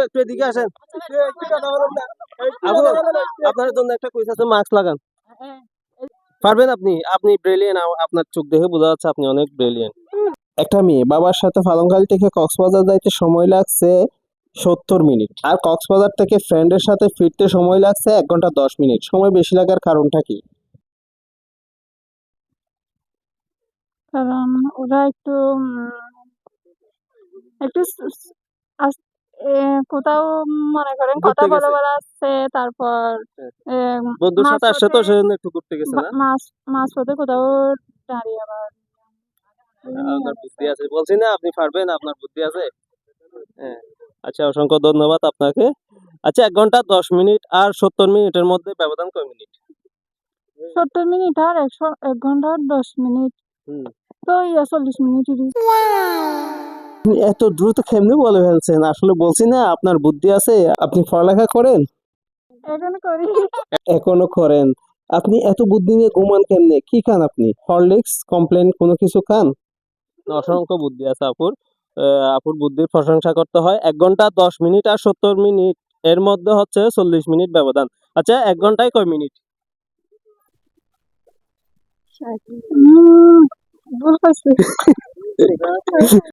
একটু এদিকে আসেন। আপু, আপনার জন্য একটা কুইজ আছে, মাস্ক লাগান। পারবেন আপনি? আপনি ব্রিলিয়েন্ট, আপনার চোখ দেখে বোঝা যাচ্ছে আপনি অনেক ব্রিলিয়েন্ট। একটা মেয়ে বাবার সাথে ফালংখালি থেকে কক্সবাজার যাইতে সময় লাগছে 70 মিনিট, আর কক্সবাজার থেকে ফ্রেন্ডের সাথে ফিরতে সময় লাগছে 1 ঘন্টা 10 মিনিট। সময় বেশি লাগার কারণটা কি? কারণ ওরা একটু একটু কোথাও মনে করেন কথা ঘুরতে বলা গেছে, বলা আসছে, তারপর বন্ধুর সাথে আসছে তো, সেজন্য একটু ঘুরতে গেছে না? মাঝপথে কোথাও দাঁড়িয়ে আবার আপনার বুদ্ধি আছে, বলছি না আপনি পারবেন, আপনার বুদ্ধি আছে। হ্যাঁ। আচ্ছা, অসংখ্য ধন্যবাদ আপনাকে। আচ্ছা, 1 ঘন্টা 10 মিনিট আর 70 মিনিটের মধ্যে ব্যবধান কয় মিনিট? 70 মিনিট আর 1 ঘন্টা 10 মিনিট, হুম। তো 40 মিনিট। আপনি এত দ্রুত কেমনে বলে ফেলছেন? আসলে বলছি না আপনার বুদ্ধি আছে। আপনি পড়ালেখা করেন? এখন করি। এখনো করেন? আপনি এত বুদ্ধি নিয়ে ঘুমান কেমনে? কি খান আপনি? হরলিক্স, কমপ্লেন কোনো কিছু খান? অসংখ্য বুদ্ধি আছে আপুর। আপুর বুদ্ধির প্রশংসা করতে হয়। 1 ঘন্টা 10 মিনিট আর 70 মিনিট এর মধ্যে হচ্ছে 40 মিনিট ব্যবধান। আচ্ছা, 1 ঘন্টায় কয় মিনিট? ভুল করছি।